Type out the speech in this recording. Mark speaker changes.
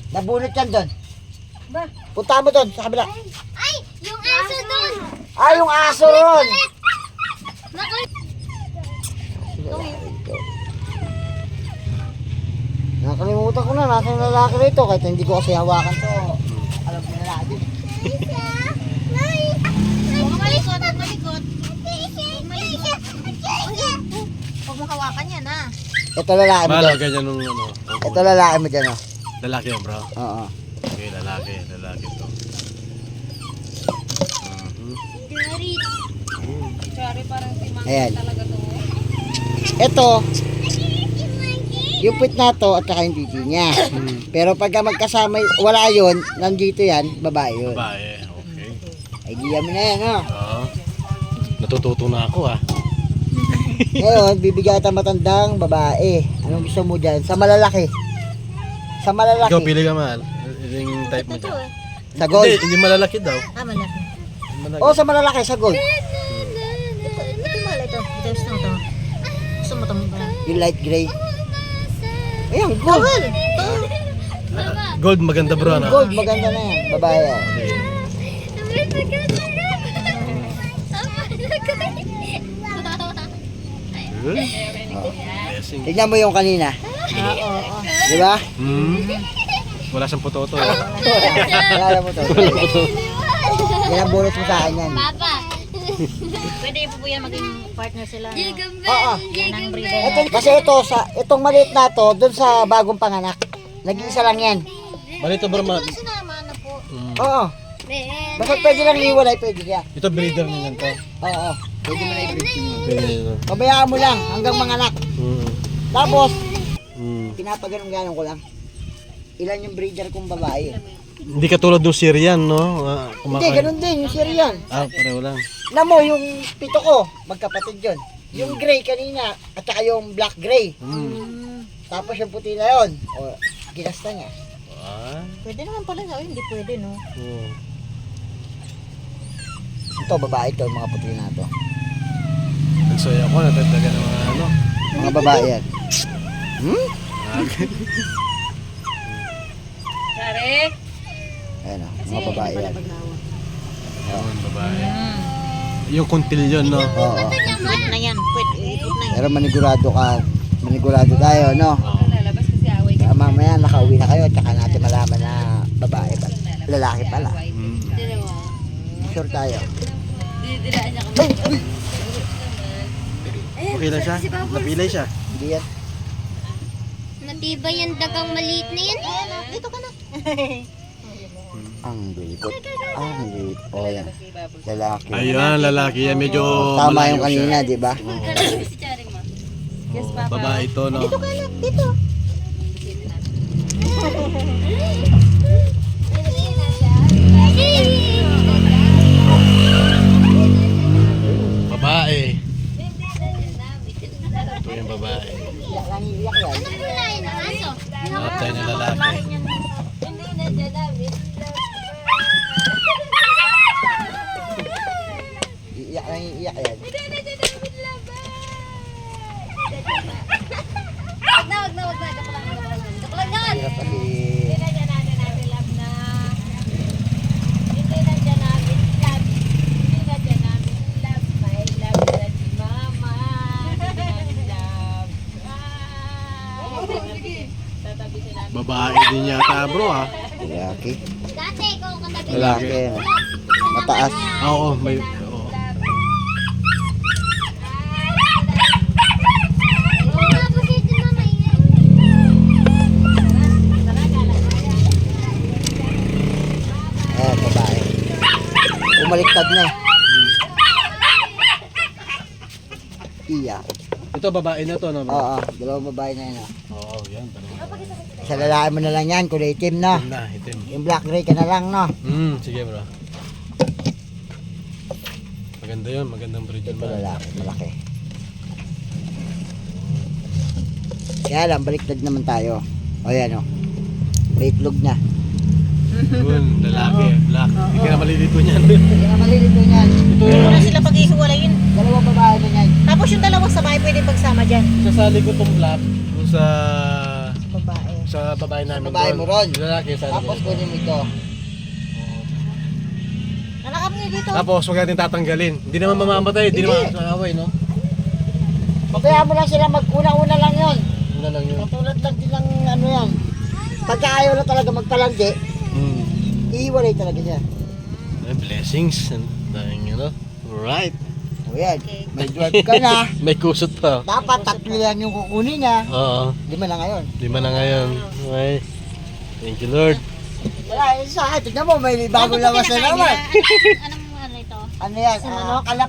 Speaker 1: Nabunot yan doon.
Speaker 2: Ba?
Speaker 1: Punta mo doon, sa kabila.
Speaker 3: Ay, yung aso doon.
Speaker 1: Ah, yung aso ron. Nakalimutan ko na, nasa yung lalaki rito. Kahit hindi ko kasi hawakan to. Alam ko na lalaki.
Speaker 2: Malikot, malikot. Huwag mo hawakan yan, ha?
Speaker 1: Ito lalaki mo
Speaker 4: Bala,
Speaker 1: dyan.
Speaker 4: ganyan nung ano.
Speaker 1: Ito lalaki mo dyan, oh.
Speaker 4: Lalaki yan, bro.
Speaker 1: Oo.
Speaker 4: Okay, lalaki to.
Speaker 2: Sorry, parang si Mang
Speaker 1: Ayan.
Speaker 2: talaga to.
Speaker 1: Ito, yung puwit na to at saka yung titi niya. Pero pagka magkasama, wala yun, nandito yan, babae yun.
Speaker 4: Babae, okay.
Speaker 1: Idea mo na yan, oh.
Speaker 4: Oo. Natututo na ako, ah.
Speaker 1: Ngayon, bibigyan kita matandang babae. Anong gusto mo dyan? Sa malalaki. Sa malalaki.
Speaker 4: Ikaw, pili ka, mahal. Yung type mo dyan.
Speaker 1: Sa gold.
Speaker 4: Hindi malalaki daw.
Speaker 2: Ah, malaki.
Speaker 4: Malaki.
Speaker 1: O, sa malalaki, sa gold.
Speaker 2: Ito mahal ito. Ito gusto mo ito. Gusto mo ito mo ba?
Speaker 1: Yung light gray. Ayan, gold.
Speaker 4: Gold, maganda, bro, ano?
Speaker 1: Gold, maganda na yan. Babae yan.
Speaker 4: Blessing.
Speaker 1: Tignan mo yung kanina.
Speaker 2: Oo.
Speaker 1: Di ba?
Speaker 4: Wala siyang puto-to.
Speaker 1: Alala mo to. Yan ang bonus mo sa akin yan.
Speaker 3: Papa.
Speaker 2: Pwede po yan maging partner sila. No?
Speaker 1: Oo.
Speaker 2: Yan ang breeder
Speaker 1: Ito, kasi ito, itong maliit na to, dun sa bagong panganak. Nag-iisa lang yan.
Speaker 4: Malito, bro,
Speaker 2: Sinama na po.
Speaker 1: Oo. Basta pwede lang iwalay, pwede kaya.
Speaker 4: Ito, breeder niyan to.
Speaker 1: Oo. Pwede mo na i-breed.
Speaker 4: Pwede nyo.
Speaker 1: Pabayaan mo lang hanggang manganak.
Speaker 4: Mm.
Speaker 1: Tapos,
Speaker 4: Mm.
Speaker 1: pinapaganong-ganong ko lang. Ilan yung breeder kong babae.
Speaker 4: Hindi katulad ng Syrian, no?
Speaker 1: Hindi, ganun din, yung Syrian.
Speaker 4: Pareho lang.
Speaker 1: Alam mo, yung pito ko, magkapatid yun. Yung gray kanina, at saka yung black gray. Tapos yung puti na yun, o, ginasta niya.
Speaker 2: Pwede naman pala. Ay, hindi pwede, no?
Speaker 1: Ito, babae ito, yung mga puti na to.
Speaker 4: So, ako natataga ng mga ano.
Speaker 1: Mga babae yan.
Speaker 2: Sorry.
Speaker 1: Ayan o, mga babae yan.
Speaker 4: Yun, babae. Yung kuntil yun, no?
Speaker 1: Oo.
Speaker 2: Pwede na yan. Pwede. Ikot na yan.
Speaker 1: Pero manigurado tayo, no?
Speaker 4: Oo.
Speaker 1: Kaya mamaya nakauwi na kayo, tsaka natin malaman na babae pa. Lalaki pala. Sure tayo.
Speaker 4: Okay lang siya? Napilay siya?
Speaker 1: Hindi yan.
Speaker 3: Matibay yung dagang maliit na yan.
Speaker 2: Dito ka na.
Speaker 1: Ang lipot. Ang lipot. O yan. Lalaki.
Speaker 4: Ayun, lalaki yan. Medyo
Speaker 1: Tama
Speaker 4: malayo
Speaker 1: yung kanina, di ba?
Speaker 4: siya. Babae ito, no?
Speaker 2: Dito ka na. Dito.
Speaker 4: Babae. Ito yung babae.
Speaker 1: Iyak lang, iyak yan.
Speaker 3: Wala yun ang aso.
Speaker 4: At tayo ng lalaki.
Speaker 1: Iyak lang, iyak yan.
Speaker 3: Wag na. Joke lang yan.
Speaker 1: Hirap kasi.
Speaker 4: Babae din yata, bro, ha?
Speaker 1: Lalaki.
Speaker 3: Dati, ikaw ang katabi.
Speaker 1: Lalaki. Mataas.
Speaker 4: Oo, may... Oo.
Speaker 3: Oo nga po si ito mama.
Speaker 1: Ayan, babae. Umaliktad na eh. Iya.
Speaker 4: Ito, babae na to, no?
Speaker 1: Oo, dalawang babae na yun.
Speaker 4: Oo, yan.
Speaker 1: Sa lalaki mo na lang yan, kulay itim na.
Speaker 4: Itim na, itim.
Speaker 1: Yung black gray ka na lang, no?
Speaker 4: Sige, bro. Maganda yun, magandang breed yun,
Speaker 1: Ito
Speaker 4: man.
Speaker 1: lalaki, malaki. Kaya lang, baliktad naman tayo. O yan, o. May itlog na.
Speaker 4: Yun, lalaki, black. Hindi ka na malilito niyan.
Speaker 1: Hindi na malilito niyan.
Speaker 4: Ito
Speaker 2: Hindi
Speaker 4: yung
Speaker 2: na sila pag-ihiwalayin.
Speaker 1: Dalawang babae na yan.
Speaker 2: Tapos yung dalawang sabay pwede pagsama dyan.
Speaker 4: sasali ko tong black. Kung sa...
Speaker 2: Babae.
Speaker 4: sa babae namin.
Speaker 1: babae mo ron.
Speaker 4: Yung lalaki sa
Speaker 1: Tapos kunin mo ito.
Speaker 2: Nakakap niya dito.
Speaker 4: Tapos huwag natin tatanggalin. Hindi naman mamamatay, hindi naman nakaway, no?
Speaker 1: Pabayaan mo lang sila una-una lang yon.
Speaker 4: Una lang yun.
Speaker 1: Katulad lang din ng ano yan. Pagka ayaw na talaga magpalanggi, iiwalay talaga siya.
Speaker 4: Ay, blessings. And dahil ano. Alright.
Speaker 1: O yan,
Speaker 2: Okay.
Speaker 1: may drive ka na.
Speaker 4: May kusot pa.
Speaker 1: Dapat 3 yan yung kukunin niya.
Speaker 4: Oo.
Speaker 1: 5 na ngayon.
Speaker 4: 5 na ngayon. Okay. Thank you, Lord.
Speaker 1: Wala, sa akin, tignan mo, may bago
Speaker 2: Ano
Speaker 1: lawas na
Speaker 2: kinakain
Speaker 1: naman.
Speaker 2: nila? Anong ano ito?
Speaker 1: Ano yan?
Speaker 2: Sa manok?
Speaker 1: Kalap